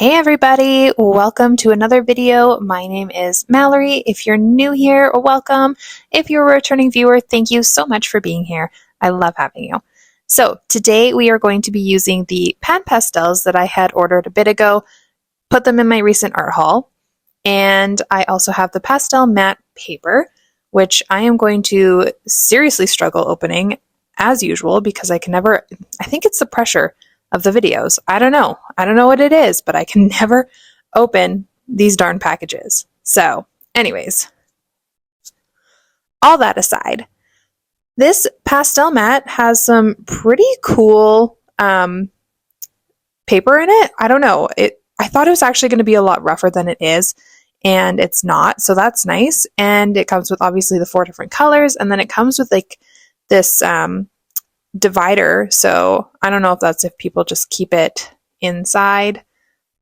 Hey everybody, welcome to another video. My name is Mallory. If you're new here, welcome. If you're a returning viewer, thank you so much for being here. I love having you. So today we are going to be using the pan pastels that I had ordered a bit ago, put them in my recent art haul, and I also have the pastel matte paper, which I am going to seriously struggle opening as usual because I think it's the pressure of the videos. I don't know what it is, but I can never open these darn packages. So anyways, all that aside, this pastel matte has some pretty cool paper in it. I don't know. I thought it was actually going to be a lot rougher than it is, and it's not. So that's nice. And it comes with obviously the 4 different colors, and then it comes with like this divider. So I don't know if people just keep it inside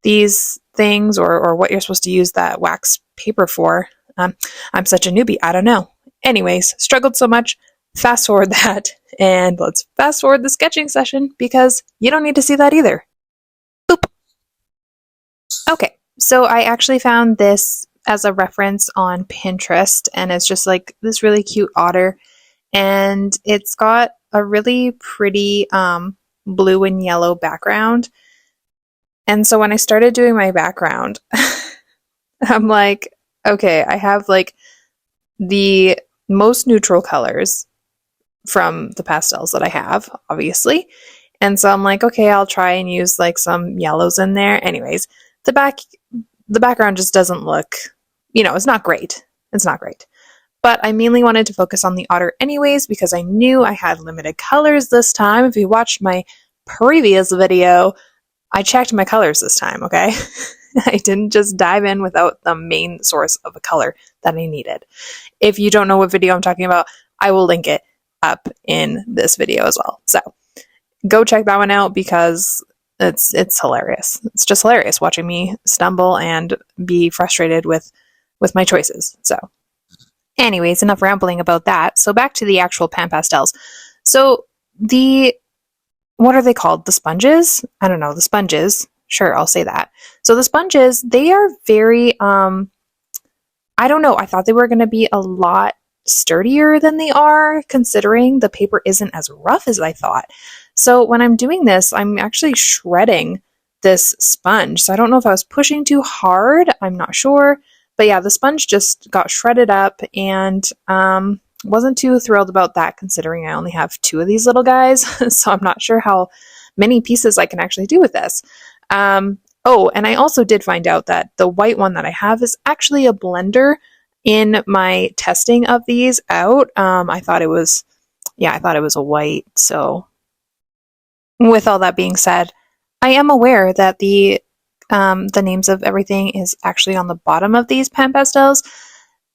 these things or what you're supposed to use that wax paper for. I'm such a newbie. I don't know. Anyways, struggled so much. Fast forward that and let's fast forward the sketching session because you don't need to see that either. Boop. Okay, so I actually found this as a reference on Pinterest, and it's just like this really cute otter, and it's got a really pretty blue and yellow background. And so when I started doing my background, I'm like, okay, I have like the most neutral colors from the pastels that I have, obviously. And so I'm like, okay, I'll try and use like some yellows in there. Anyways, the background just doesn't look, it's not great. It's not great. But I mainly wanted to focus on the otter anyways because I knew I had limited colors this time. If you watched my previous video, I checked my colors this time, okay? I didn't just dive in without the main source of a color that I needed. If you don't know what video I'm talking about, I will link it up in this video as well. So go check that one out because it's hilarious. It's just hilarious watching me stumble and be frustrated with my choices. So anyways, enough rambling about that. So back to the actual pan pastels. So what are they called? The sponges? I don't know. The sponges. Sure, I'll say that. So the sponges, they are very, I don't know. I thought they were going to be a lot sturdier than they are, considering the paper isn't as rough as I thought. So when I'm doing this, I'm actually shredding this sponge. So I don't know if I was pushing too hard. I'm not sure. But yeah, the sponge just got shredded up and wasn't too thrilled about that considering I only have 2 of these little guys. So I'm not sure how many pieces I can actually do with this. Oh, and I also did find out that the white one that I have is actually a blender. In my testing of these out, I thought it was a white. So with all that being said, I am aware that the names of everything is actually on the bottom of these pan pastels.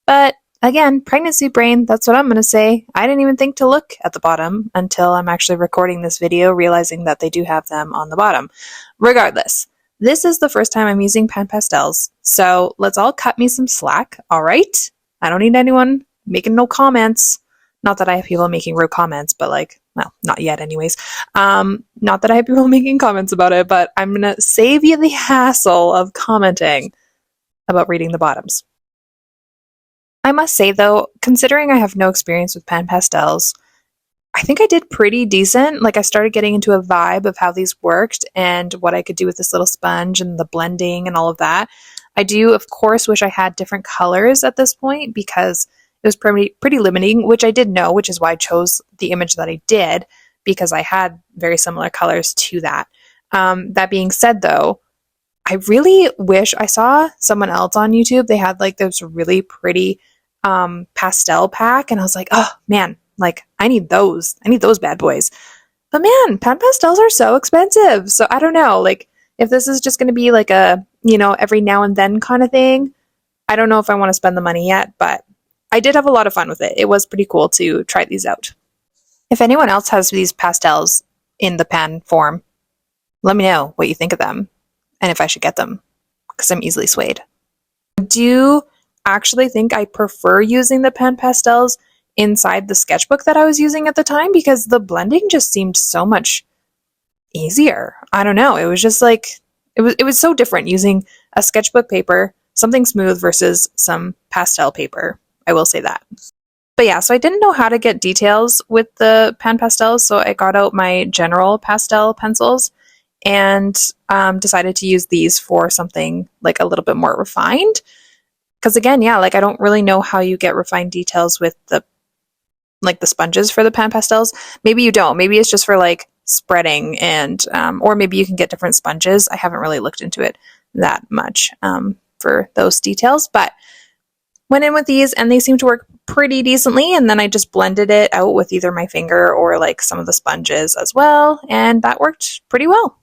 But again, pregnancy brain, that's what I'm going to say. I didn't even think to look at the bottom until I'm actually recording this video, realizing that they do have them on the bottom. Regardless, this is the first time I'm using pan pastels, so let's all cut me some slack, all right? I don't need anyone making no comments. Not that I have people making rude comments, but not yet anyways. Not that I have people making comments about it, but I'm going to save you the hassle of commenting about reading the bottoms. I must say though, considering I have no experience with pan pastels, I think I did pretty decent. Like I started getting into a vibe of how these worked and what I could do with this little sponge and the blending and all of that. I do, of course, wish I had different colors at this point because it was pretty limiting, which I did know, which is why I chose the image that I did because I had very similar colors to that. That being said though, I really wish I saw someone else on YouTube. They had like this really pretty pastel pack and I was like, oh man, like I need those bad boys. But man, pan pastels are so expensive. So I don't know, like if this is just going to be like a, every now and then kind of thing, I don't know if I want to spend the money yet, but I did have a lot of fun with it. It was pretty cool to try these out. If anyone else has these pastels in the pan form, let me know what you think of them and if I should get them because I'm easily swayed. I do actually think I prefer using the pan pastels inside the sketchbook that I was using at the time because the blending just seemed so much easier. I don't know. It was just like it was so different using a sketchbook paper, something smooth versus some pastel paper. I will say that. But yeah, so I didn't know how to get details with the pan pastels, so I got out my general pastel pencils and decided to use these for something like a little bit more refined. Because again, yeah, like I don't really know how you get refined details with the sponges for the pan pastels. Maybe you don't. Maybe it's just for like spreading and or maybe you can get different sponges. I haven't really looked into it that much for those details, but went in with these and they seem to work pretty decently, and then I just blended it out with either my finger or like some of the sponges as well, and that worked pretty well.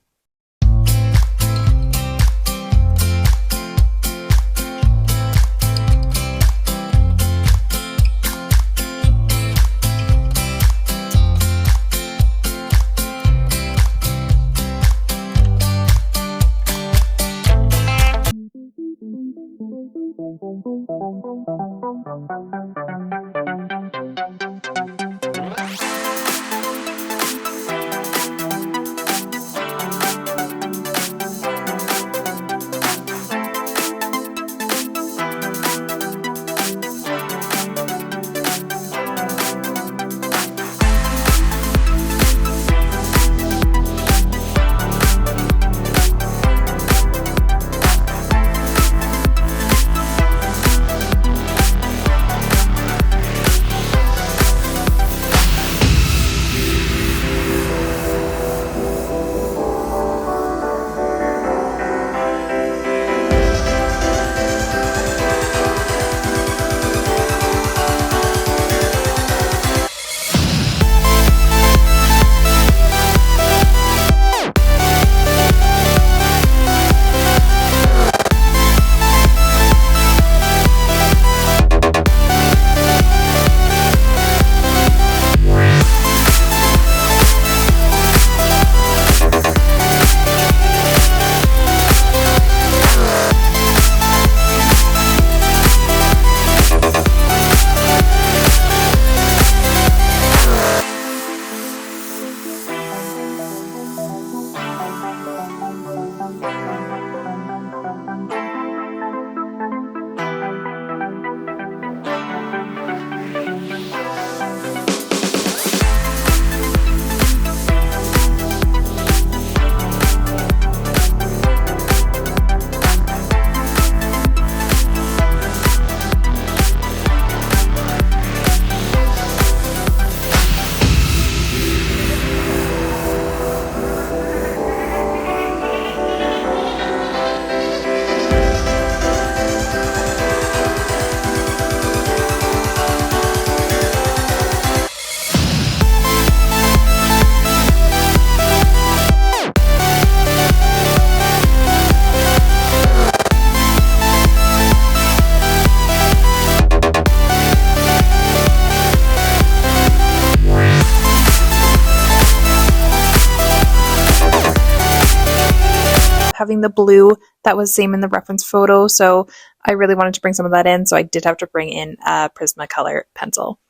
Having the blue that was same in the reference photo, so I really wanted to bring some of that in, so I did have to bring in a Prismacolor pencil.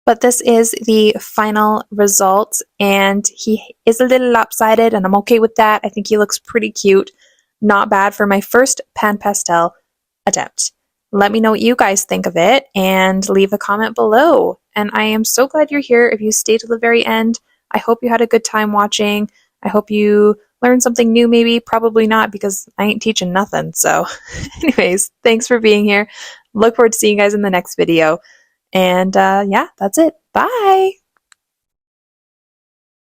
But this is the final result, and he is a little lopsided, and I'm okay with that. I think he looks pretty cute. Not bad for my first pan pastel attempt. Let me know what you guys think of it, and leave a comment below. And I am so glad you're here if you stayed to the very end. I hope you had a good time watching. I hope you learned something new, maybe. Probably not, because I ain't teaching nothing. So anyways, thanks for being here. Look forward to seeing you guys in the next video. And yeah, that's it. Bye!